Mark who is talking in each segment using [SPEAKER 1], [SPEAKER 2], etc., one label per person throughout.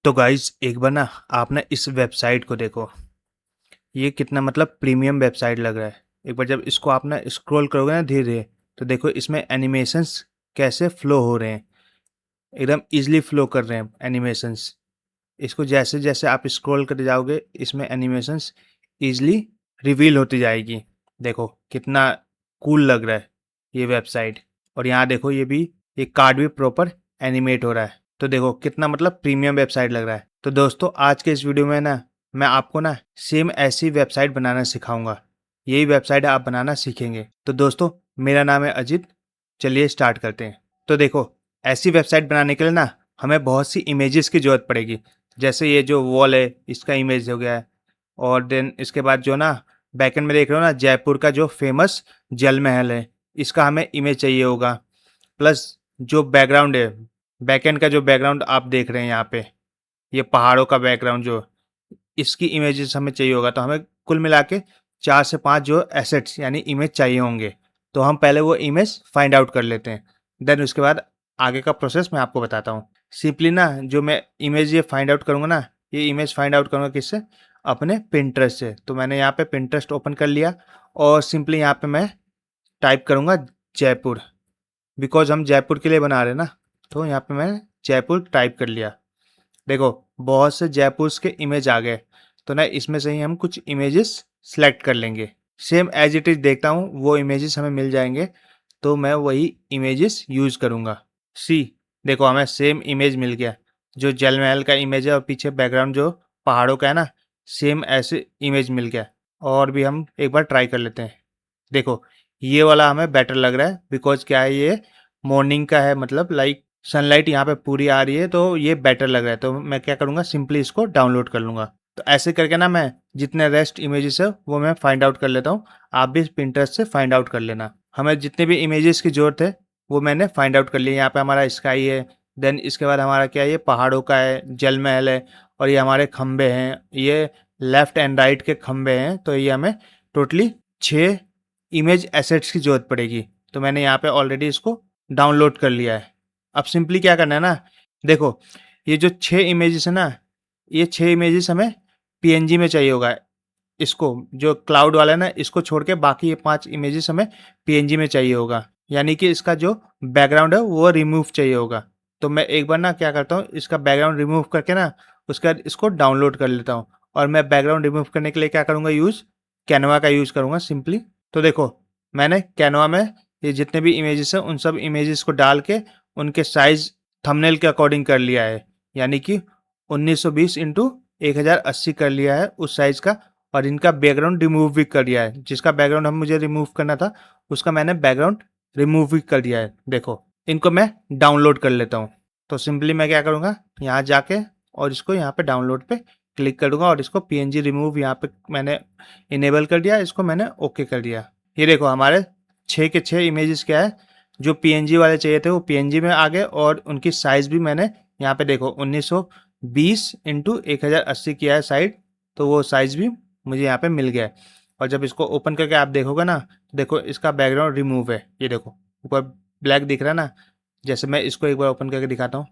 [SPEAKER 1] तो गाइज एक बार ना आप ना इस वेबसाइट को देखो। ये कितना मतलब प्रीमियम वेबसाइट लग रहा है। एक बार जब इसको आप ना स्क्रॉल करोगे ना धीरे धीरे, तो देखो इसमें एनिमेशंस कैसे फ्लो हो रहे हैं। एकदम इजीली फ्लो कर रहे हैं एनिमेशंस। इसको जैसे जैसे आप स्क्रॉल करते जाओगे इसमें एनिमेशंस इजीली रिवील होती जाएगी। देखो कितना कूल लग रहा है ये वेबसाइट। और यहाँ देखो ये कार्ड भी प्रॉपर एनिमेट हो रहा है। तो देखो कितना मतलब प्रीमियम वेबसाइट लग रहा है। तो दोस्तों आज के इस वीडियो में ना मैं आपको ना सेम ऐसी वेबसाइट बनाना सिखाऊंगा। यही वेबसाइट आप बनाना सीखेंगे। तो दोस्तों मेरा नाम है अजित। चलिए स्टार्ट करते हैं। तो देखो ऐसी वेबसाइट बनाने के लिए ना हमें बहुत सी इमेजेस की जरूरत पड़ेगी। जैसे ये जो वॉल है इसका इमेज हो गया है। और देन इसके बाद जो ना बैकएंड में देख रहे हो ना जयपुर का जो फेमस जल महल है, इसका हमें इमेज चाहिए होगा। प्लस जो बैकग्राउंड है, बैकएंड का जो बैकग्राउंड आप देख रहे हैं यहाँ पे, ये पहाड़ों का बैकग्राउंड जो, इसकी इमेजेस हमें चाहिए होगा। तो हमें कुल मिला के 4 से 5 जो एसेट्स यानी इमेज चाहिए होंगे। तो हम पहले वो इमेज फाइंड आउट कर लेते हैं। देन उसके बाद आगे का प्रोसेस मैं आपको बताता हूँ। सिंपली ना जो मैं इमेज ये फाइंड आउट करूँगा ना, ये इमेज फाइंड आउट करूँगा किससे? अपने पिंटरेस्ट से। तो मैंने यहाँ पे पिंटरेस्ट ओपन कर लिया और सिंपली यहाँ पे मैं टाइप करूँगा जयपुर। बिकॉज हम जयपुर के लिए बना रहे हैं ना, तो यहाँ पे मैंने जयपुर टाइप कर लिया। देखो बहुत से जयपुर के इमेज आ गए। तो ना इसमें से ही हम कुछ इमेजेस सेलेक्ट कर लेंगे। सेम एज इट इज देखता हूँ वो इमेजेस हमें मिल जाएंगे, तो मैं वही इमेजेस यूज करूँगा। सी देखो हमें सेम इमेज मिल गया। जो जल महल का इमेज है और पीछे बैकग्राउंड जो पहाड़ों का है ना, सेम ऐसे इमेज मिल गया। और भी हम एक बार ट्राई कर लेते हैं। देखो ये वाला हमें बेटर लग रहा है। बिकॉज क्या है, ये मॉर्निंग का है, मतलब लाइक सनलाइट यहाँ पे पूरी आ रही है, तो ये बेटर लग रहा है। तो मैं क्या करूँगा, सिंपली इसको डाउनलोड कर लूँगा। तो ऐसे करके ना मैं जितने रेस्ट इमेजेस है वो मैं फाइंड आउट कर लेता हूँ। आप भी पिंटरेस्ट से फाइंड आउट कर लेना। हमें जितने भी इमेजेस की जरूरत है वो मैंने फाइंड आउट कर लिया। यहाँ पे हमारा स्काई है, देन इसके बाद हमारा क्या है, ये पहाड़ों का है, जल महल है, और ये हमारे खंबे हैं, ये लेफ्ट एंड राइट के खंबे हैं। तो ये हमें टोटली 6 इमेज एसेट्स की जरूरत पड़ेगी। तो मैंने यहाँ पे ऑलरेडी इसको डाउनलोड कर लिया है। अब सिंपली क्या करना है ना, देखो ये जो 6 इमेजेस है ना, ये 6 इमेजेस हमें पीएनजी में चाहिए होगा। इसको जो क्लाउड वाला है ना, इसको छोड़ के बाकी ये 5 इमेजेस हमें पीएनजी में चाहिए होगा। यानी कि इसका जो बैकग्राउंड है वो रिमूव चाहिए होगा। तो मैं एक बार ना क्या करता हूँ, इसका बैकग्राउंड रिमूव करके ना उसके बाद इसको डाउनलोड कर लेता हूँ। और मैं बैकग्राउंड रिमूव करने के लिए क्या करूँगा, यूज़ कैनवा का यूज़ करूँगा सिंपली। तो देखो मैंने कैनवा में ये जितने भी इमेजेस हैं उन सब इमेजेस को डाल के उनके साइज थंबनेल के अकॉर्डिंग कर लिया है। यानी कि 1920 इंटू 1080 कर लिया है उस साइज का। और इनका बैकग्राउंड रिमूव भी कर दिया है। जिसका बैकग्राउंड हम मुझे रिमूव करना था उसका मैंने बैकग्राउंड रिमूव भी कर दिया है। देखो इनको मैं डाउनलोड कर लेता हूँ। तो सिंपली मैं क्या करूँगा, यहाँ जाके और इसको यहाँ पे डाउनलोड पे क्लिक करूँगा और इसको पीएनजी रिमूव यहाँ पे मैंने इनेबल कर दिया, इसको मैंने ओके कर दिया। ये देखो हमारे 6 के 6 इमेजेस क्या है, जो पीएनजी वाले चाहिए थे वो पीएनजी में आ गए। और उनकी साइज भी मैंने यहाँ पे देखो 1920 इंटू 1080 किया है साइज। तो वो साइज भी मुझे यहाँ पे मिल गया है। और जब इसको ओपन करके आप देखोगे ना, देखो इसका बैकग्राउंड रिमूव है। ये देखो ऊपर ब्लैक दिख रहा है ना। जैसे मैं इसको एक बार ओपन करके दिखाता हूँ,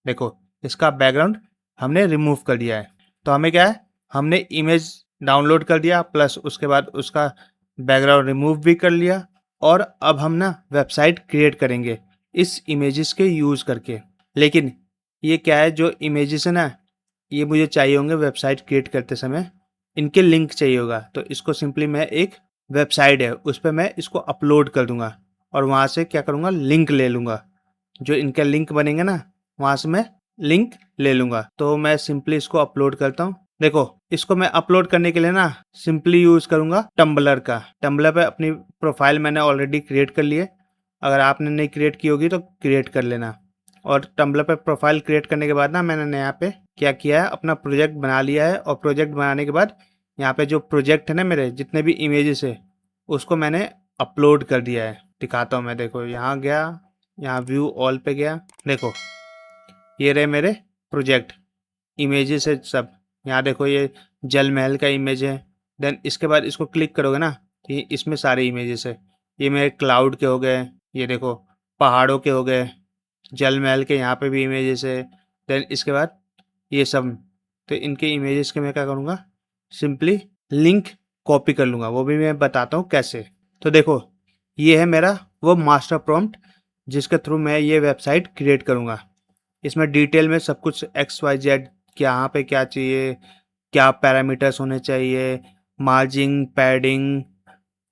[SPEAKER 1] देखो इसका बैकग्राउंड हमने रिमूव कर दिया है। तो हमें क्या है, हमने इमेज डाउनलोड कर दिया प्लस उसके बाद उसका बैकग्राउंड रिमूव भी कर लिया। और अब हम ना वेबसाइट क्रिएट करेंगे इस इमेजेस के यूज़ करके। लेकिन ये क्या है, जो इमेजेस है ना ये मुझे चाहिए होंगे वेबसाइट क्रिएट करते समय, इनके लिंक चाहिए होगा। तो इसको सिंपली मैं एक वेबसाइट है उस पर मैं इसको अपलोड कर दूंगा और वहाँ से क्या करूँगा, लिंक ले लूँगा। जो इनके लिंक बनेंगे ना वहाँ से मैं लिंक ले लूँगा। तो मैं सिंपली इसको अपलोड करता हूँ। देखो इसको मैं अपलोड करने के लिए ना सिंपली यूज़ करूँगा टम्बलर का। टम्बलर पे अपनी प्रोफाइल मैंने ऑलरेडी क्रिएट कर ली है। अगर आपने नहीं क्रिएट की होगी तो क्रिएट कर लेना। और टम्बलर पे प्रोफाइल क्रिएट करने के बाद ना मैंने यहाँ पे क्या किया है, अपना प्रोजेक्ट बना लिया है। और प्रोजेक्ट बनाने के बाद यहाँ पे जो प्रोजेक्ट है ना, मेरे जितने भी इमेजेस है उसको मैंने अपलोड कर दिया है। दिखाता हूँ मैं, देखो यहाँ गया, यहाँ व्यू ऑल पे गया, देखो ये रहे मेरे प्रोजेक्ट इमेजेस है सब। यहाँ देखो ये जल महल का इमेज है। देन इसके बाद इसको क्लिक करोगे ना तो ये इसमें सारे इमेजेस है। ये मेरे क्लाउड के हो गए, ये देखो पहाड़ों के हो गए, जल महल के यहाँ पे भी इमेजेस है। देन इसके बाद ये सब। तो इनके इमेजेस के मैं क्या करूँगा, सिंपली लिंक कॉपी कर लूँगा, वो भी मैं बताता हूँ कैसे। तो देखो ये है मेरा वो मास्टर प्रॉम्प्ट जिसके थ्रू मैं ये वेबसाइट क्रिएट करूँगा। इसमें डिटेल में सब कुछ एक्स वाई जेड यहाँ पे क्या चाहिए, क्या पैरामीटर्स होने चाहिए, मार्जिन, पैडिंग,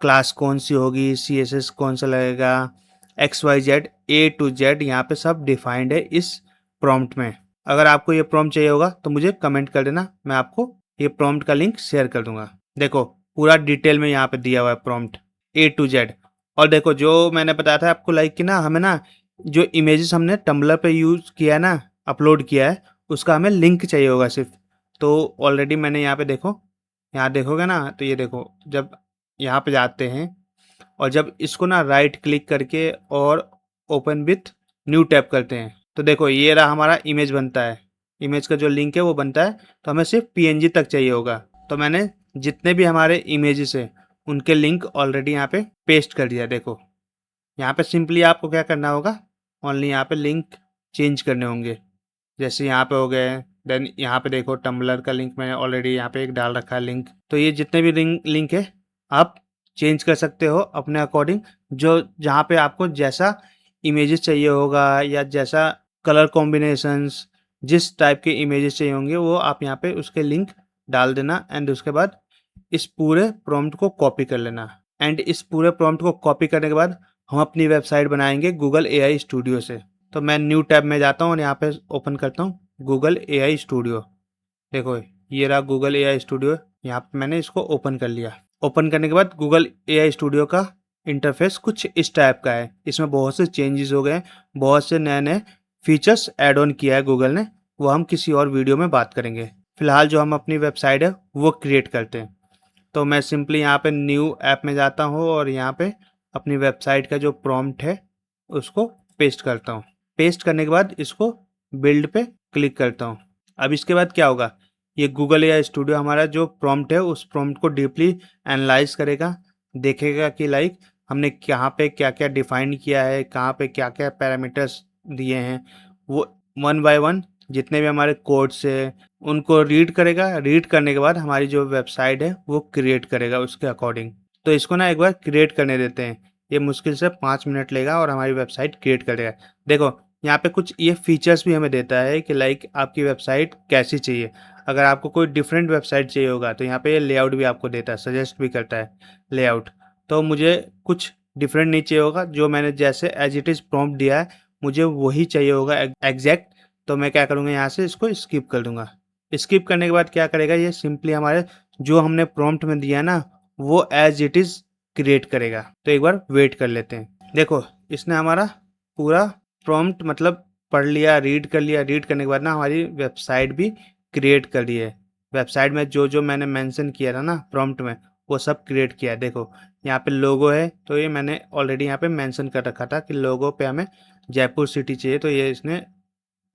[SPEAKER 1] क्लास कौन सी होगी, सीएसएस कौन सा लगेगा, X Y Z A to Z यहाँ पे सब डिफाइंड है इस प्रॉम्प्ट में। अगर आपको ये प्रॉम्प्ट चाहिए होगा तो मुझे कमेंट कर देना, मैं आपको ये प्रॉम्प्ट का लिंक शेयर कर दूंगा। देखो पूरा डिटेल में यहाँ पे दिया हुआ है प्रॉम्प्ट ए टू जेड। और देखो जो मैंने बताया था आपको, लाइक कि ना हमें ना जो इमेजेस हमने टम्बलर पे यूज किया है ना, अपलोड किया है, उसका हमें लिंक चाहिए होगा सिर्फ। तो ऑलरेडी मैंने यहाँ पे देखो, यहाँ देखोगे ना तो ये देखो, जब यहाँ पे जाते हैं और जब इसको ना राइट क्लिक करके और ओपन विथ न्यू टैब करते हैं तो देखो ये रहा हमारा इमेज बनता है। इमेज का जो लिंक है वो बनता है, तो हमें सिर्फ पीएनजी तक चाहिए होगा। तो मैंने जितने भी हमारे इमेजेस है उनके लिंक ऑलरेडी यहाँ पे पेस्ट कर दिया। देखो यहाँ पे सिंपली आपको क्या करना होगा, ओनली यहाँ पे लिंक चेंज करने होंगे। जैसे यहाँ पे हो गए, देन यहाँ पे देखो टम्बलर का लिंक मैंने ऑलरेडी यहाँ पे एक डाल रखा है लिंक। तो ये जितने भी लिंक है आप चेंज कर सकते हो अपने अकॉर्डिंग, जो जहाँ पे आपको जैसा इमेजेस चाहिए होगा या जैसा कलर कॉम्बिनेशंस, जिस टाइप के इमेजेस चाहिए होंगे वो आप यहाँ पे उसके लिंक डाल देना। एंड उसके बाद इस पूरे प्रॉम्प्ट को कॉपी कर लेना। एंड इस पूरे प्रॉम्प्ट को कॉपी करने के बाद हम अपनी वेबसाइट बनाएंगे गूगल एआई स्टूडियो से। तो मैं न्यू टैब में जाता हूँ और यहाँ पे ओपन करता हूँ गूगल एआई स्टूडियो। देखो ये रहा गूगल एआई स्टूडियो, यहाँ पे मैंने इसको ओपन कर लिया। ओपन करने के बाद गूगल एआई स्टूडियो का इंटरफेस कुछ इस टाइप का है। इसमें बहुत से चेंजेस हो गए, बहुत से नए नए फीचर्स ऐड ऑन किया है गूगल ने, वो हम किसी और वीडियो में बात करेंगे। फिलहाल जो हम अपनी वेबसाइट है वो क्रिएट करते हैं। तो मैं सिंपली यहाँ पे न्यू ऐप में जाता हूँ और यहाँ पे अपनी वेबसाइट का जो प्रॉम्प्ट है उसको पेस्ट करता हूँ। पेस्ट करने के बाद इसको बिल्ड पे क्लिक करता हूँ। अब इसके बाद क्या होगा, ये गूगल एआई स्टूडियो हमारा जो प्रॉम्प्ट है उस प्रॉम्प्ट को डीपली एनालाइज करेगा, देखेगा कि लाइक हमने कहाँ पे क्या क्या डिफाइन किया है, कहाँ पे क्या क्या पैरामीटर्स दिए हैं, वो वन बाय वन जितने भी हमारे कोड्स है उनको रीड करेगा। रीड करने के बाद हमारी जो वेबसाइट है वो क्रिएट करेगा उसके अकॉर्डिंग। तो इसको ना एक बार क्रिएट करने देते हैं, ये मुश्किल से 5 मिनट लेगा और हमारी वेबसाइट क्रिएट करेगा। देखो यहाँ पे कुछ ये फीचर्स भी हमें देता है कि लाइक आपकी वेबसाइट कैसी चाहिए। अगर आपको कोई डिफरेंट वेबसाइट चाहिए होगा तो यहाँ पे ये लेआउट भी आपको देता है, सजेस्ट भी करता है लेआउट। तो मुझे कुछ डिफरेंट नहीं चाहिए होगा, जो मैंने जैसे एज इट इज़ प्रॉम्प्ट दिया है मुझे वही चाहिए होगा एग्जैक्ट। तो मैं क्या करूँगा, यहाँ से इसको स्किप कर दूंगा। स्किप करने के बाद क्या करेगा, ये सिंपली हमारे जो हमने प्रॉम्प्ट में दिया ना वो एज इट इज़ क्रिएट करेगा। तो एक बार वेट कर लेते हैं। देखो इसने हमारा पूरा प्रॉम्प्ट मतलब पढ़ लिया, रीड कर लिया। रीड करने के बाद ना हमारी वेबसाइट भी क्रिएट कर दी है। वेबसाइट में जो जो मैंने मेंशन किया था ना प्रॉम्प्ट में वो सब क्रिएट किया है। देखो यहाँ पे लोगो है, तो ये मैंने ऑलरेडी यहाँ पे मेंशन कर रखा था कि लोगो पे हमें जयपुर सिटी चाहिए, तो ये इसने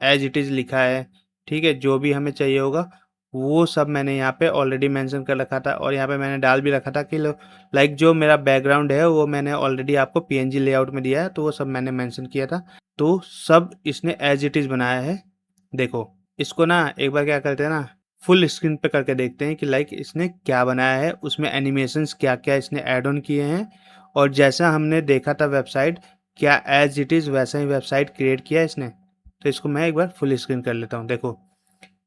[SPEAKER 1] एज इट इज़ लिखा है। ठीक है, जो भी हमें चाहिए होगा वो सब मैंने यहाँ पे ऑलरेडी मेंशन कर रखा था। और यहाँ पे मैंने डाल भी रखा था कि लाइक जो मेरा बैकग्राउंड है वो मैंने ऑलरेडी आपको पीएनजी लेआउट में दिया है, तो वो सब मैंने मेंशन किया था। तो सब इसने एज इट इज़ बनाया है। देखो इसको ना एक बार क्या करते हैं ना, फुल स्क्रीन पे करके देखते हैं कि लाइक इसने क्या बनाया है, उसमें एनिमेशंस क्या क्या इसने ऐड ऑन किए हैं। और जैसा हमने देखा था वेबसाइट, क्या एज इट इज़ वैसा ही वेबसाइट क्रिएट किया है इसने। तो इसको मैं एक बार फुल स्क्रीन कर लेता हूँ। देखो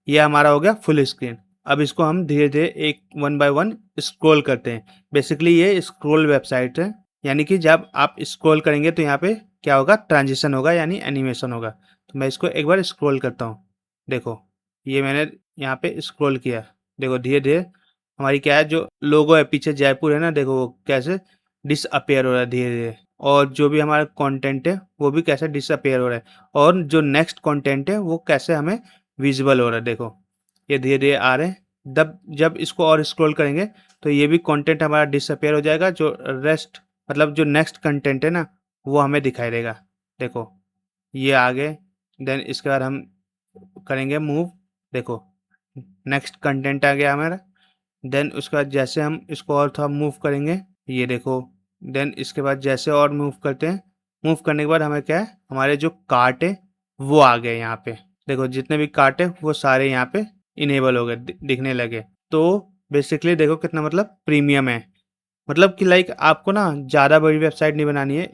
[SPEAKER 1] ये हमारा हो गया फुल स्क्रीन। अब इसको हम धीरे धीरे एक वन बाय वन स्क्रॉल करते हैं। बेसिकली ये स्क्रॉल वेबसाइट है, यानी कि जब आप स्क्रॉल करेंगे तो यहाँ पे क्या होगा, ट्रांजिशन होगा यानी एनिमेशन होगा। तो मैं इसको एक बार स्क्रॉल करता हूँ। देखो ये मैंने यहाँ पे स्क्रॉल किया। देखो धीरे धीरे हमारी क्या है, जो लोगो है पीछे जयपुर है ना, देखो वो कैसे डिसअपेयर हो रहा है धीरे धीरे। और जो भी हमारा कंटेंट है वो भी कैसे डिसअपेयर हो रहा है। और जो नेक्स्ट कंटेंट है वो कैसे हमें विजिबल हो रहा है। देखो ये धीरे धीरे आ रहे हैं। जब इसको और स्क्रॉल करेंगे तो ये भी कंटेंट हमारा डिसअपेयर हो जाएगा। जो रेस्ट मतलब जो नेक्स्ट कंटेंट है ना वो हमें दिखाई देगा। देखो ये आ गए। देन इसके बाद हम करेंगे मूव। देखो नेक्स्ट कंटेंट आ गया हमारा। देन उसके बाद जैसे हम इसको और थोड़ा मूव करेंगे, ये देखो। देन इसके बाद जैसे और मूव करते हैं, मूव करने के बाद हमें क्या है, हमारे जो कार्ट है वो आ गए यहाँ पे। देखो जितने भी कार्ट है वो सारे यहाँ पे इनेबल हो गए, दिखने लगे। तो बेसिकली देखो कितना मतलब प्रीमियम है। मतलब कि लाइक आपको ना ज़्यादा बड़ी वेबसाइट नहीं बनानी है,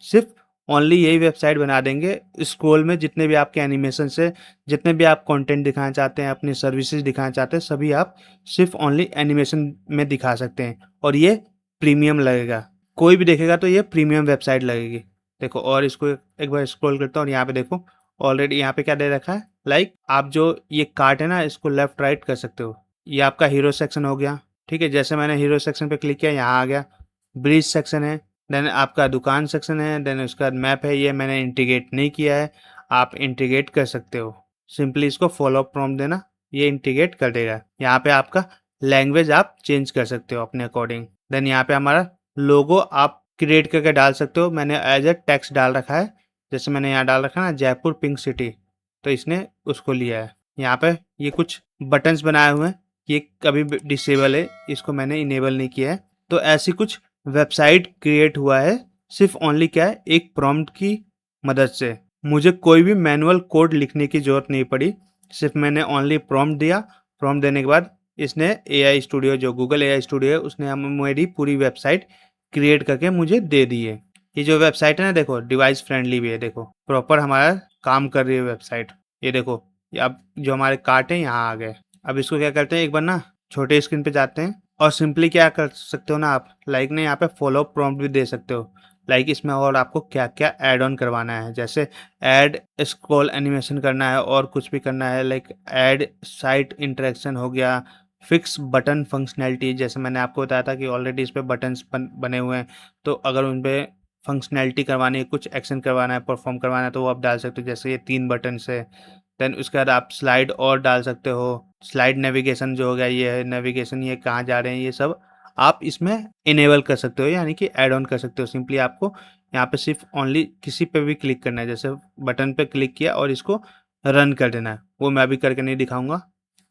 [SPEAKER 1] सिर्फ ओनली यही वेबसाइट बना देंगे। स्क्रोल में जितने भी आपके एनिमेशन से, जितने भी आप कंटेंट दिखाना चाहते हैं, अपनी सर्विसेज दिखाना चाहते हैं, सभी आप सिर्फ ओनली एनिमेशन में दिखा सकते हैं। और ये प्रीमियम लगेगा, कोई भी देखेगा तो ये प्रीमियम वेबसाइट लगेगी। देखो और इसको एक बार स्क्रॉल करता हूँ और यहाँ पे देखो ऑलरेडी यहाँ पे क्या दे रखा है, लाइक आप जो ये कार्ट है ना इसको लेफ्ट राइट कर सकते हो। ये आपका हीरो सेक्शन हो गया, ठीक है। जैसे मैंने हीरो सेक्शन पे क्लिक किया यहाँ आ गया। ब्रिज सेक्शन है, देन आपका दुकान सेक्शन है, देन उसके बाद मैप है। ये मैंने इंटीग्रेट नहीं किया है, आप इंटीग्रेट कर सकते हो। सिंपली इसको फॉलो प्रॉम्प्ट देना, ये इंटीग्रेट कर देगा। यहाँ पे आपका लैंग्वेज आप चेंज कर सकते हो अपने अकॉर्डिंग। देन यहाँ पे हमारा लोगो आप क्रिएट करके डाल सकते हो। मैंने एज ए टेक्स्ट डाल रखा है, जैसे मैंने यहाँ डाल रखा है ना जयपुर पिंक सिटी, तो इसने उसको लिया है। यहाँ पे ये कुछ बटन्स बनाए हुए हैं, ये कभी डिसेबल है, इसको मैंने इनेबल नहीं किया है। तो ऐसी कुछ वेबसाइट क्रिएट हुआ है सिर्फ ओनली क्या है, एक प्रॉम्प्ट की मदद से। मुझे कोई भी मैनुअल कोड लिखने की ज़रूरत नहीं पड़ी, सिर्फ मैंने ओनली प्रॉम्प्ट दिया। प्रॉम्प्ट देने के बाद इसने एआई स्टूडियो, जो गूगल एआई स्टूडियो है, उसने मेरी पूरी वेबसाइट क्रिएट करके मुझे दे दी है। ये जो वेबसाइट है ना देखो डिवाइस फ्रेंडली भी है, देखो प्रॉपर हमारा काम कर रही है वेबसाइट। ये देखो ये अब जो हमारे कार्ट है यहाँ आ गए। अब इसको क्या करते हैं, एक बार ना छोटे स्क्रीन पे जाते हैं और सिंपली क्या कर सकते हो ना आप, लाइक ना यहाँ पे फॉलो प्रॉम्प्ट भी दे सकते हो। लाइक इसमें और आपको क्या क्या ऐड ऑन करवाना है, जैसे ऐड स्क्रॉल एनिमेशन करना है और कुछ भी करना है, लाइक ऐड साइट इंटरेक्शन हो गया, फिक्स बटन फंक्शनैलिटी। जैसे मैंने आपको बताया था कि ऑलरेडी इस पे बटन्स बने हुए हैं, तो अगर उन पे फंक्शनैलिटी करवानी है, कुछ एक्शन करवाना है, परफॉर्म करवाना है, तो वो आप डाल सकते हो। जैसे ये 3 बटन्स है। देन उसके बाद आप स्लाइड और डाल सकते हो। स्लाइड नेविगेशन जो हो गया, ये है नेविगेशन, ये कहाँ जा रहे हैं, ये सब आप इसमें इनेबल कर सकते हो, यानी कि ऐड ऑन कर सकते हो। सिंपली आपको यहाँ पे सिर्फ ओनली किसी पे भी क्लिक करना है, जैसे बटन पे क्लिक किया और इसको रन कर देना है। वो मैं अभी करके नहीं दिखाऊंगा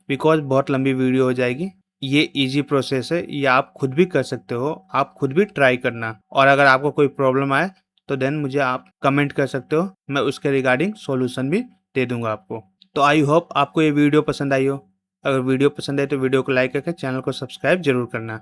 [SPEAKER 1] बिकॉज बहुत लंबी वीडियो हो जाएगी। ये इजी प्रोसेस है, ये आप खुद भी कर सकते हो, आप खुद भी ट्राई करना। और अगर आपको कोई प्रॉब्लम आए तो देन मुझे आप कमेंट कर सकते हो, मैं उसके रिगार्डिंग सॉल्यूशन भी दे दूंगा आपको। तो आई होप आपको ये वीडियो पसंद आई हो। अगर वीडियो पसंद आए तो वीडियो को लाइक करके चैनल को सब्सक्राइब जरूर करना।